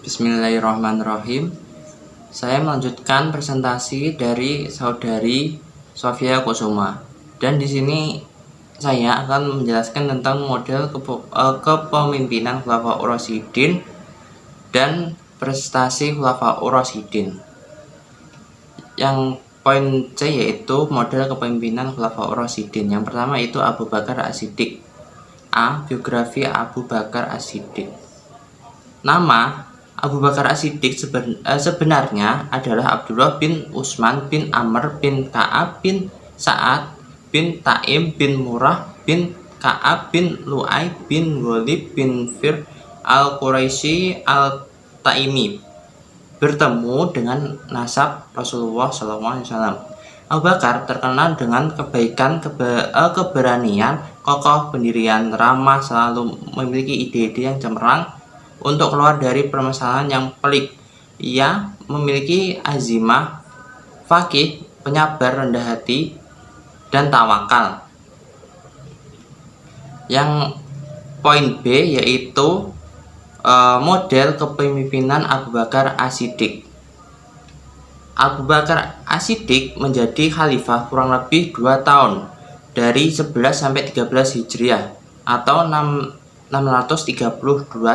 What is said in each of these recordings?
Bismillahirrahmanirrahim. Saya melanjutkan presentasi dari saudari Sofia Kusuma. Dan di sini saya akan menjelaskan tentang model kepemimpinan Khulafaur Rasyidin dan prestasi Khulafaur Rasyidin. Yang poin C yaitu model kepemimpinan Khulafaur Rasyidin. Yang pertama itu Abu Bakar As-Siddiq. A. Biografi Abu Bakar As-Siddiq. Nama Abu Bakar As-Siddiq sebenarnya adalah Abdullah bin Utsman bin Amr bin Ka'ab bin Sa'ad bin Taim bin Murrah bin Ka'ab bin Lu'ay bin Ghalib bin Fir al-Quraisy al-Taimi, bertemu dengan nasab Rasulullah SAW. Abu Bakar terkenal dengan kebaikan, keberanian, kokoh pendirian, ramah, selalu memiliki ide-ide yang cemerlang untuk keluar dari permasalahan yang pelik. Ia memiliki azimah, faqih, penyabar, rendah hati, dan tawakal. Yang poin B yaitu model kepemimpinan Abu Bakar As-Siddiq. Abu Bakar As-Siddiq menjadi khalifah kurang lebih 2 tahun, dari 11 sampai 13 Hijriah atau 632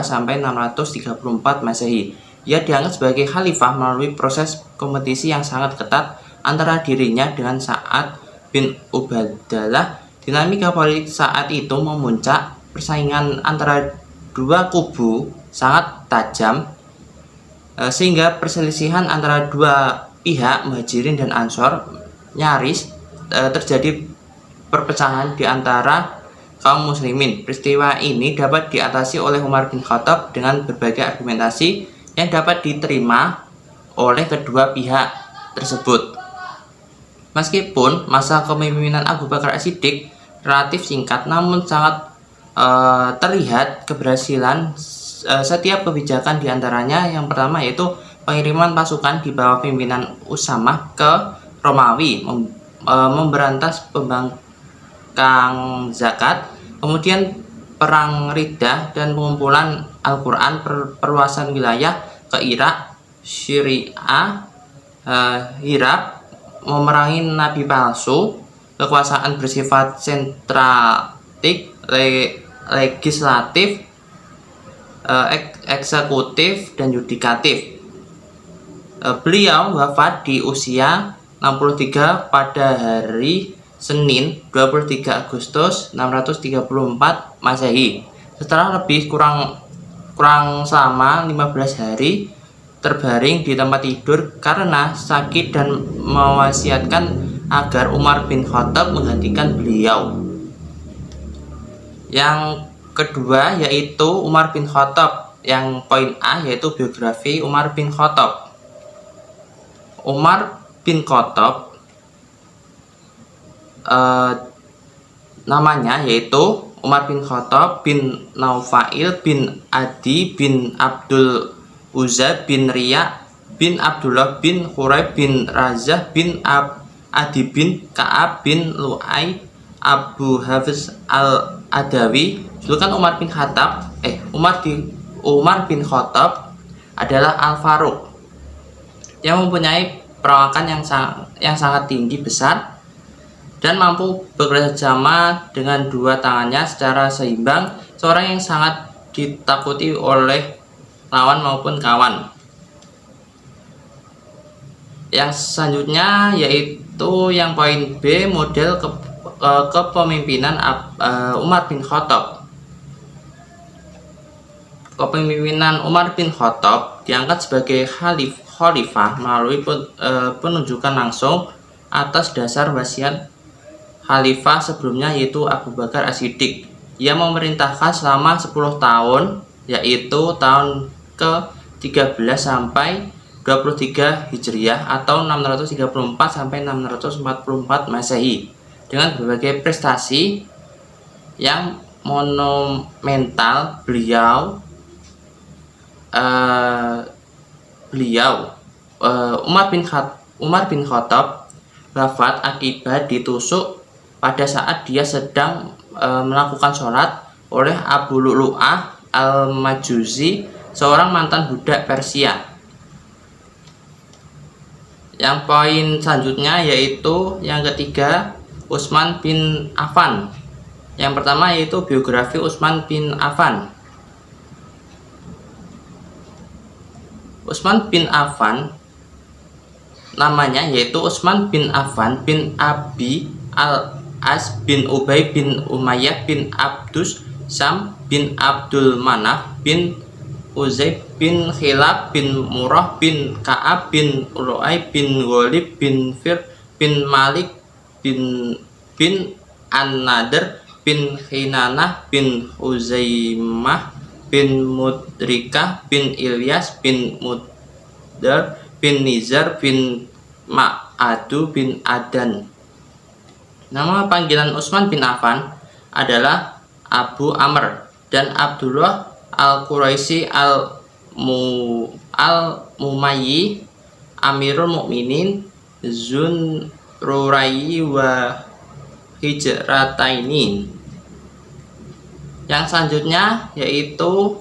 sampai 634 Masehi. Ia dianggap sebagai khalifah melalui proses kompetisi yang sangat ketat antara dirinya dengan Sa'ad bin Ubadah. Dinamika politik saat itu memuncak, persaingan antara dua kubu sangat tajam, sehingga perselisihan antara dua pihak Muhajirin dan Ansor nyaris terjadi perpecahan di antara kaum muslimin. Peristiwa ini dapat diatasi oleh Umar bin Khattab dengan berbagai argumentasi yang dapat diterima oleh kedua pihak tersebut. Meskipun masa kepemimpinan Abu Bakar As-Siddiq relatif singkat, namun sangat terlihat keberhasilan setiap kebijakan diantaranya. Yang pertama yaitu pengiriman pasukan di bawah pimpinan Usamah ke Romawi, memberantas pembangkang zakat, kemudian perang Riddah dan pengumpulan Al-Quran, perluasan wilayah ke Irak, Syria, Hirab, memerangi nabi palsu, kekuasaan bersifat sentratik, legislatif, eksekutif, dan yudikatif. Beliau wafat di usia 63 pada hari Senin 23 Agustus 634 Masehi. Setelah lebih kurang selama 15 hari terbaring di tempat tidur karena sakit dan mewasiatkan agar Umar bin Khattab menggantikan beliau. Yang kedua yaitu Umar bin Khattab. Yang poin A yaitu biografi Umar bin Khattab. Umar bin Khattab namanya yaitu Umar bin Khattab bin Naufail bin Adi bin Abdul Uzza bin Riya bin Abdullah bin Khuraib bin Razah bin Adi bin Ka'ab bin Lu'ay Abu Hafiz al-Adawi. Julukan Umar bin Khattab adalah Al-Faruq, yang mempunyai perawakan yang sangat tinggi, besar, dan mampu bekerja sama dengan dua tangannya secara seimbang. Seorang yang sangat ditakuti oleh lawan maupun kawan. Yang selanjutnya yaitu yang poin B, model kepemimpinan Umar bin Khattab. Kepemimpinan Umar bin Khattab diangkat sebagai khalifah melalui penunjukan langsung atas dasar wasiat khalifah sebelumnya yaitu Abu Bakar As-Siddiq. Ia memerintahkan selama 10 tahun, yaitu tahun ke-13 sampai 23 Hijriah atau 634 sampai 644 Masehi, dengan berbagai prestasi yang monumental. Umar bin Khattab wafat akibat ditusuk pada saat dia sedang melakukan sholat oleh Abu Lu'lu'ah al-Majusi seorang mantan budak Persia. Yang poin selanjutnya yaitu yang ketiga, Utsman bin Affan. Yang pertama yaitu biografi Utsman bin Affan. Utsman bin Affan namanya yaitu Utsman bin Affan bin Abi Al-As bin Ubay bin Umayyah bin Abdus Sam bin Abdul Manaf bin Uzay bin Khilab bin Murrah bin Ka'ab bin Lu'ay bin Ghalib bin Fir bin Malik bin An-Nadr bin Khinanah bin Huzaimah bin Mudrikah bin Ilyas bin Mudar bin Nizar bin Ma'adu bin Adan. Nama panggilan Utsman bin Affan adalah Abu Amr dan Abdullah Al-Quraisy Al-Mumayyi Amirul Mukminin Zun Rurayi wa Hijrataini. Yang selanjutnya yaitu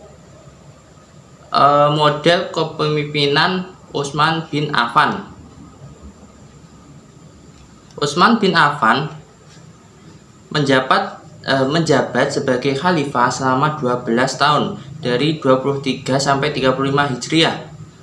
model kepemimpinan Utsman bin Affan. Utsman bin Affan menjabat sebagai khalifah selama 12 tahun dari 23 sampai 35 Hijriah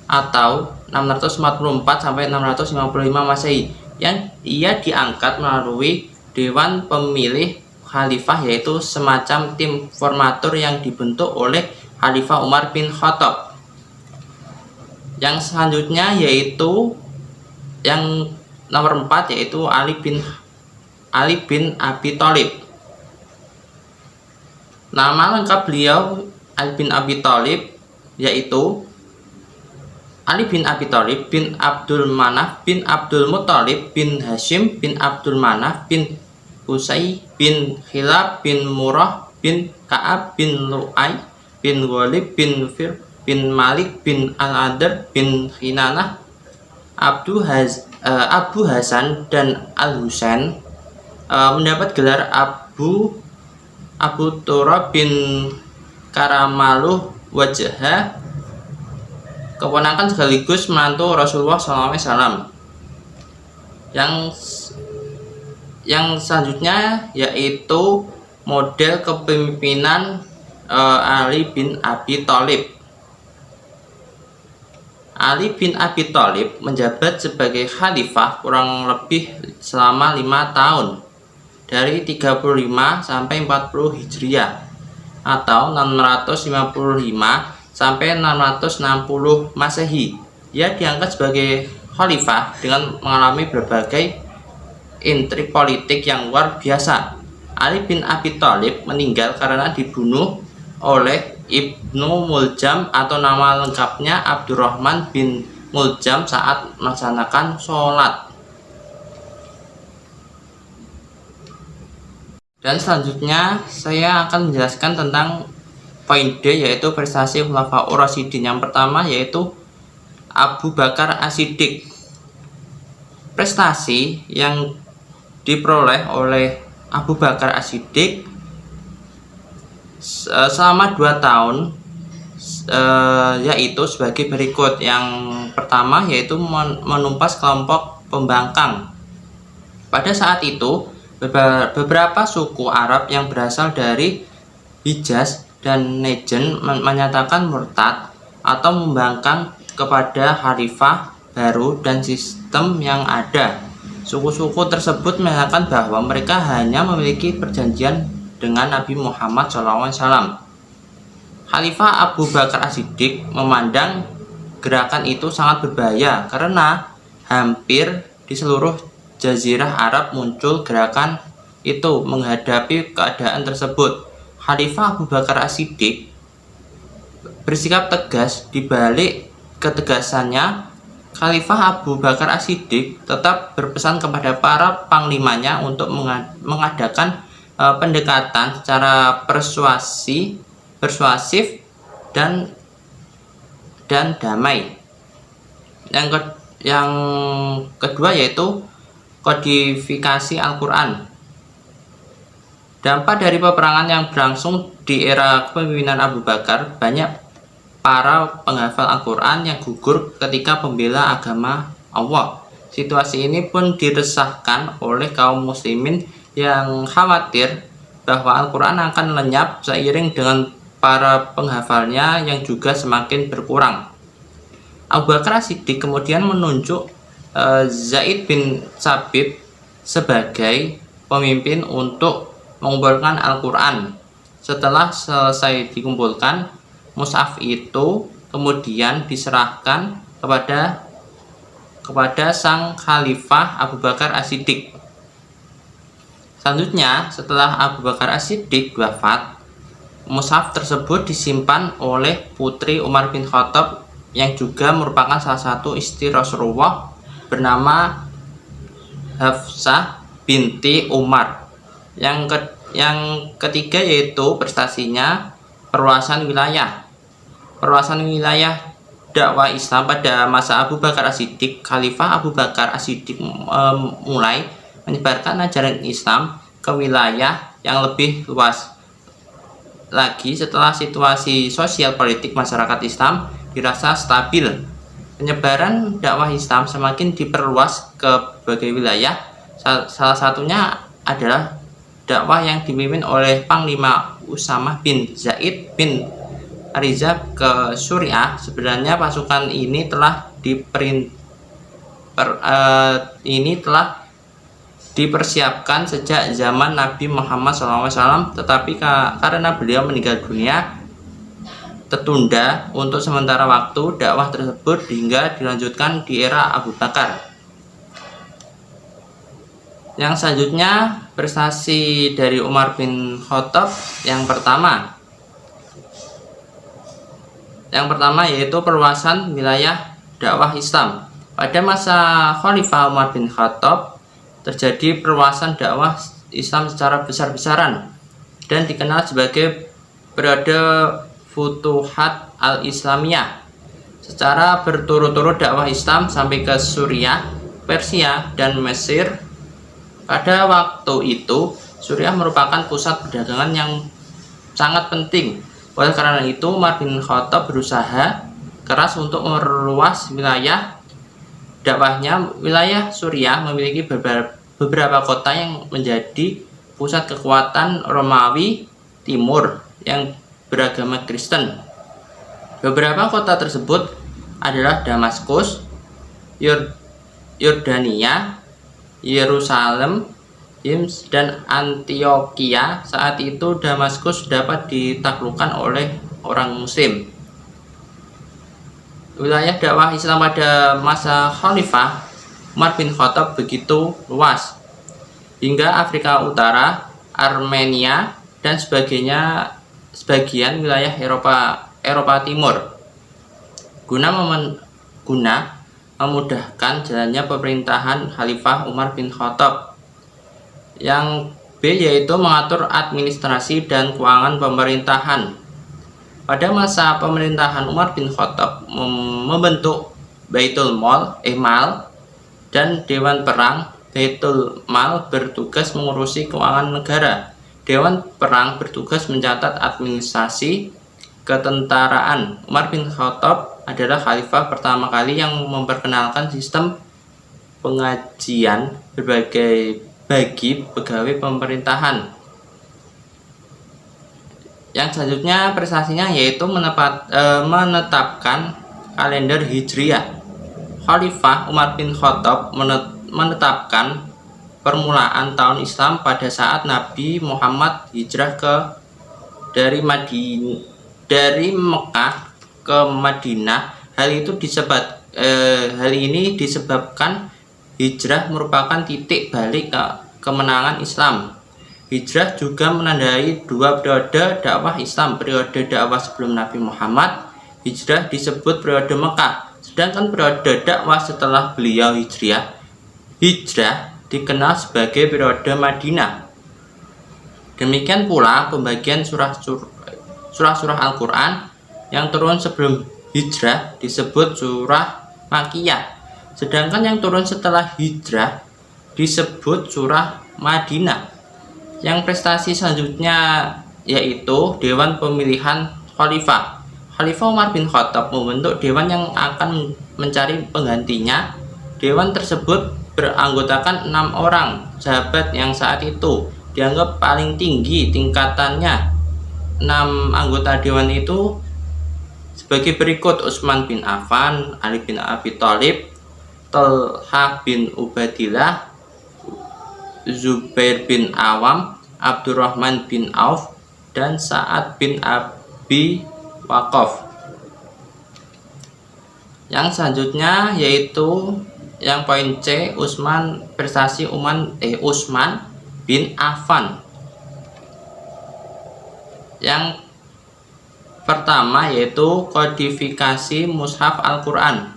atau 644 sampai 655 Masehi, yang ia diangkat melalui Dewan Pemilih Khalifah, yaitu semacam tim formatur yang dibentuk oleh Khalifah Umar bin Khattab. Yang selanjutnya yaitu yang nomor 4 yaitu Ali bin Abi Thalib. Nama lengkap beliau Ali bin Abi Thalib yaitu Ali bin Abi Thalib bin Abdul Manaf bin Abdul Muthalib bin Hashim bin Abdul Manaf bin Qusay bin Khilab bin Murrah bin Ka'ab bin Lu'ay bin Ghalib bin Fir bin Malik bin Al-Adr bin Khinanah. Abu Hasan dan Al-Husain mendapat gelar Abu Turab bin Karamaluh Wajah, keponakan sekaligus menantu Rasulullah SAW. Yang selanjutnya yaitu model kepemimpinan Ali bin Abi Thalib. Ali bin Abi Thalib menjabat sebagai khalifah kurang lebih selama 5 tahun dari 35 sampai 40 Hijriah atau 655 sampai 660 Masehi. Ia diangkat sebagai khalifah dengan mengalami berbagai intrik politik yang luar biasa. Ali bin Abi Thalib meninggal karena dibunuh oleh Ibnu Muljam atau nama lengkapnya Abdurrahman bin Muljam saat melaksanakan sholat. Dan selanjutnya saya akan menjelaskan tentang poin D, yaitu prestasi Khulafaur Rasyidin. Yang pertama yaitu Abu Bakar As-Siddiq. Prestasi yang diperoleh oleh Abu Bakar As-Siddiq selama 2 tahun yaitu sebagai berikut. Yang pertama yaitu menumpas kelompok pembangkang. Pada saat itu beberapa suku Arab yang berasal dari Hijaz dan Nejen menyatakan murtad atau membangkang kepada khalifah baru dan sistem yang ada. Suku-suku tersebut menyatakan bahwa mereka hanya memiliki perjanjian dengan Nabi Muhammad SAW. Khalifah Abu Bakar As-Siddiq memandang gerakan itu sangat berbahaya karena hampir di seluruh Jazirah Arab muncul gerakan itu. Menghadapi keadaan tersebut, Khalifah Abu Bakar As-Siddiq bersikap tegas. Di balik ketegasannya, Khalifah Abu Bakar As-Siddiq tetap berpesan kepada para panglimanya untuk mengadakan pendekatan secara persuasif dan damai. Yang kedua yaitu kodifikasi Al-Quran. Dampak dari peperangan yang berlangsung di era kepemimpinan Abu Bakar, banyak para penghafal Al-Quran yang gugur ketika pembela agama Allah. Situasi ini pun diresahkan oleh kaum muslimin yang khawatir bahwa Al-Quran akan lenyap seiring dengan para penghafalnya yang juga semakin berkurang. Abu Bakar As-Siddiq kemudian menunjuk Zaid bin Thabit sebagai pemimpin untuk mengumpulkan Al-Quran. Setelah selesai dikumpulkan, mushaf itu kemudian diserahkan kepada sang khalifah Abu Bakar As-Siddiq. Selanjutnya, setelah Abu Bakar As-Siddiq wafat, mushaf tersebut disimpan oleh putri Umar bin Khattab yang juga merupakan salah satu istri Rasulullah bernama Hafsah binti Umar. Yang ketiga yaitu prestasinya perluasan wilayah. Perluasan wilayah dakwah Islam pada masa Abu Bakar As-Siddiq. Khalifah Abu Bakar As-Siddiq mulai menyebarkan ajaran Islam ke wilayah yang lebih luas lagi setelah situasi sosial politik masyarakat Islam dirasa stabil. Penyebaran dakwah Islam semakin diperluas ke berbagai wilayah. Salah satunya adalah dakwah yang dipimpin oleh Panglima Usamah bin Zaid bin Haritha ke Suriah. Sebenarnya pasukan ini telah dipersiapkan sejak zaman Nabi Muhammad SAW, tetapi karena beliau meninggal dunia, tertunda untuk sementara waktu dakwah tersebut hingga dilanjutkan di era Abu Bakar. Yang selanjutnya, prestasi dari Umar bin Khattab yang pertama yaitu perluasan wilayah dakwah Islam. Pada masa Khalifah Umar bin Khattab terjadi perluasan dakwah Islam secara besar-besaran dan dikenal sebagai periode Futuhat al-Islamiyah. Secara berturut-turut dakwah Islam sampai ke Suriah, Persia, dan Mesir. Pada waktu itu, Suriah merupakan pusat perdagangan yang sangat penting. Oleh karena itu, Umar bin Khattab berusaha keras untuk memperluas wilayah dakwahnya. Wilayah Suriah memiliki beberapa kota yang menjadi pusat kekuatan Romawi Timur yang beragama Kristen. Beberapa kota tersebut adalah Damaskus, Yordania, Yerusalem, Hims, dan Antioquia. Saat itu Damaskus dapat ditaklukkan oleh orang Muslim. Wilayah dakwah Islam pada masa Khalifah Umar bin Khattab begitu luas, hingga Afrika Utara, Armenia, dan sebagian wilayah Eropa Timur. Guna memudahkan jalannya pemerintahan Khalifah Umar bin Khattab. Yang B yaitu mengatur administrasi dan keuangan pemerintahan. Pada masa pemerintahan Umar bin Khattab membentuk Baitul Mal dan Dewan Perang. Baitul Mal bertugas mengurusi keuangan negara. Dewan Perang bertugas mencatat administrasi ketentaraan. Umar bin Khattab adalah khalifah pertama kali yang memperkenalkan sistem pengajian bagi pegawai pemerintahan. Yang selanjutnya prestasinya yaitu menetapkan kalender Hijriah. Khalifah Umar bin Khattab menetapkan permulaan tahun Islam pada saat Nabi Muhammad hijrah dari Mekah ke Madinah. Hal ini disebabkan hijrah merupakan titik balik kemenangan Islam. Hijrah juga menandai dua periode dakwah Islam. Periode dakwah sebelum Nabi Muhammad hijrah disebut periode Mekah, sedangkan periode dakwah setelah beliau hijrah dikenal sebagai periode Madinah. Demikian pula pembagian surah-surah Al-Quran yang turun sebelum hijrah disebut surah Makkiyah, sedangkan yang turun setelah hijrah disebut surah Madinah. Yang prestasi selanjutnya yaitu Dewan Pemilihan Khalifah. Khalifah Umar bin Khattab membentuk dewan yang akan mencari penggantinya. Dewan tersebut beranggotakan 6 orang sahabat yang saat itu dianggap paling tinggi tingkatannya. 6 anggota dewan itu sebagai berikut: Utsman bin Affan, Ali bin Abi Thalib, Thalhah bin Ubaidillah, Zubair bin Awam, Abdurrahman bin Auf, dan Sa'ad bin Abi Waqqas. Yang selanjutnya yaitu yang poin C, prestasi Utsman bin Affan. Yang pertama yaitu kodifikasi mushaf Al-Quran.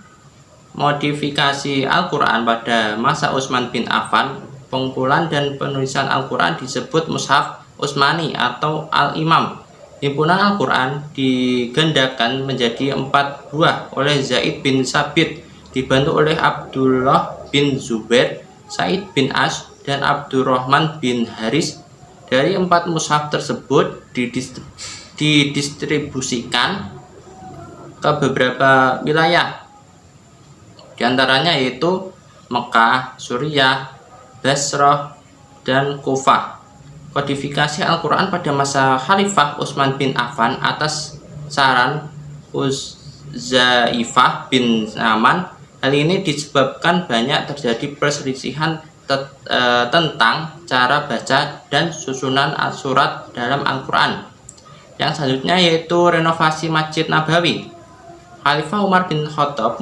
Modifikasi Al-Quran pada masa Utsman bin Affan, pengumpulan dan penulisan Al-Quran disebut mushaf Utsmani atau Al-Imam. Himpunan Al-Quran digandakan menjadi 4 buah oleh Zaid bin Sabit, dibantu oleh Abdullah bin Zubair, Said bin As, dan Abdurrahman bin Haris. Dari 4 mushaf tersebut didistribusikan ke beberapa wilayah, diantaranya yaitu Mekah, Suriah, Basrah, dan Kufah. Kodifikasi Al-Quran pada masa Khalifah Utsman bin Affan atas saran Huzaifah bin Yaman. Hal ini disebabkan banyak terjadi perselisihan tentang cara baca dan susunan surat dalam Al-Quran. Yang selanjutnya yaitu renovasi Masjid Nabawi. Khalifah Umar bin Khattab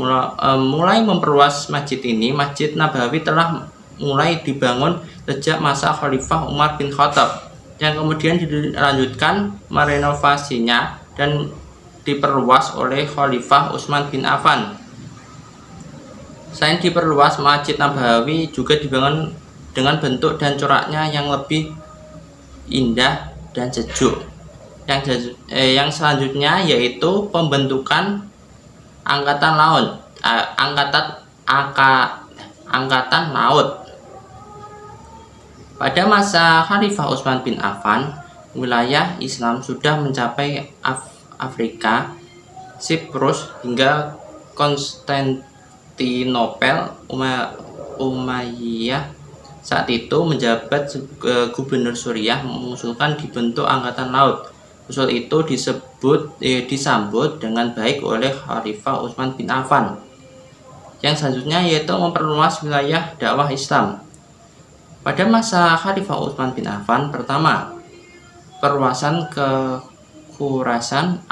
mulai memperluas masjid ini. Masjid Nabawi telah mulai dibangun sejak masa Khalifah Umar bin Khattab, yang kemudian dilanjutkan merenovasinya dan diperluas oleh Khalifah Utsman bin Affan. Selain diperluas, Masjid Nabawi juga dibangun dengan bentuk dan coraknya yang lebih indah dan sejuk. Yang selanjutnya yaitu pembentukan angkatan laut. Pada masa Khalifah Utsman bin Affan, wilayah Islam sudah mencapai Afrika, Siprus, hingga Konstantinopel. Umayyah saat itu menjabat gubernur Suriah mengusulkan dibentuk angkatan laut. Usul itu disambut dengan baik oleh Khalifah Utsman bin Affan. Yang selanjutnya yaitu memperluas wilayah dakwah Islam. Pada masa Khalifah Utsman bin Affan pertama, perluasan ke Khurasan,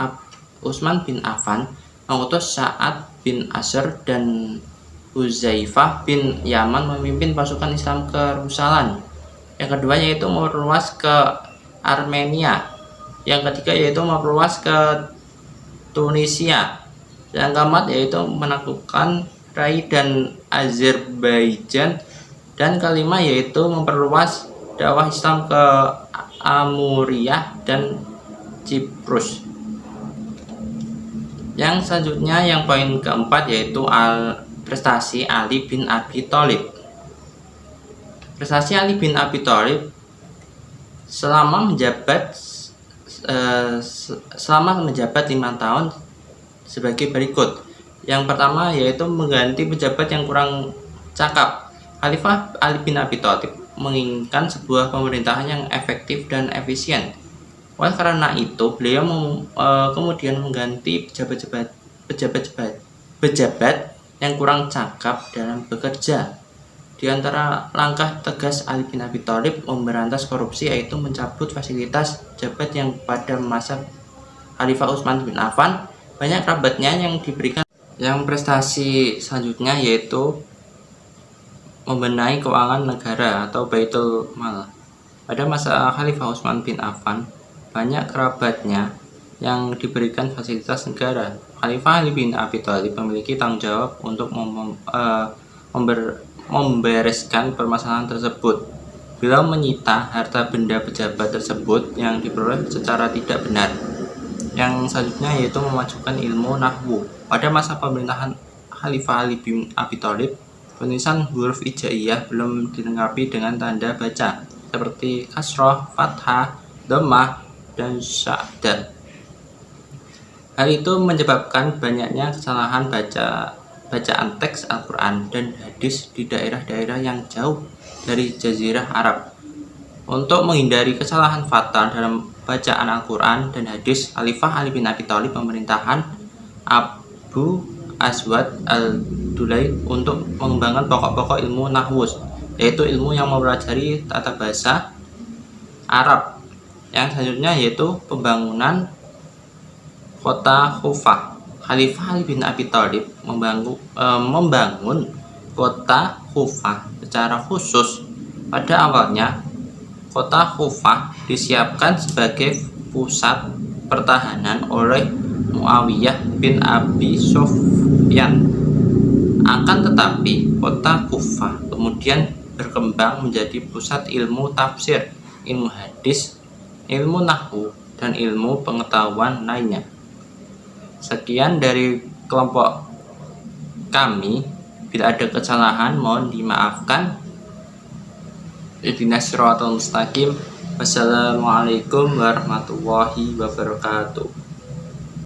Utsman bin Affan mengutus Sa'ad bin Asr dan Huzaifah bin Yaman memimpin pasukan Islam ke Rusalan. Yang kedua yaitu memperluas ke Armenia. Yang ketiga yaitu memperluas ke Tunisia. Yang keempat yaitu menaklukkan Rai dan Azerbaijan. Dan kelima yaitu memperluas dakwah Islam ke Amuriyah dan Ciprus. Yang selanjutnya yang poin keempat yaitu prestasi Ali bin Abi Thalib. Prestasi Ali bin Abi Thalib selama menjabat 5 tahun sebagai berikut. Yang pertama yaitu mengganti pejabat yang kurang cakap. Khalifah Ali bin Abi Thalib menginginkan sebuah pemerintahan yang efektif dan efisien. Oleh karena itu, beliau kemudian mengganti pejabat yang kurang cakap dalam bekerja. Di antara langkah tegas Ali bin Abi Thalib memberantas korupsi yaitu mencabut fasilitas pejabat yang pada masa Khalifah Utsman bin Affan banyak kerabatnya yang diberikan. Yang prestasi selanjutnya yaitu membenahi keuangan negara atau Baitul Mal. Pada masa Khalifah Utsman bin Affan, banyak kerabatnya yang diberikan fasilitas negara. Khalifah Ali bin Abi Thalib memiliki tanggung jawab untuk membereskan permasalahan tersebut. Beliau menyita harta benda pejabat tersebut yang diperoleh secara tidak benar. Yang selanjutnya yaitu memajukan ilmu nahwu. Pada masa pemerintahan Khalifah Ali bin Abi Thalib, penulisan huruf hijaiyah belum dilengkapi dengan tanda baca seperti kasroh, fathah, dhammah, dan syaddah. Hal itu menyebabkan banyaknya kesalahan bacaan teks Al-Quran dan hadis di daerah-daerah yang jauh dari Jazirah Arab. Untuk menghindari kesalahan fatal dalam bacaan Al-Quran dan hadis, Khalifah Ali bin Abi Thalib pemerintahan Abu Aswad al-Dulail untuk mengembangkan pokok-pokok ilmu nahwu, yaitu ilmu yang mempelajari tata bahasa Arab. Yang selanjutnya yaitu pembangunan kota Kufah. Khalifah Ali bin Abi Thalib membangun kota Kufah secara khusus. Pada awalnya, kota Kufah disiapkan sebagai pusat pertahanan oleh Muawiyah bin Abi Sufyan. Akan tetapi, kota Kufah kemudian berkembang menjadi pusat ilmu tafsir, ilmu hadis, ilmu nahwu, dan ilmu pengetahuan lainnya. Sekian dari kelompok kami. Bila ada kesalahan mohon dimaafkan. Ihdinas siratal mustaqim. Wassalamualaikum warahmatullahi wabarakatuh.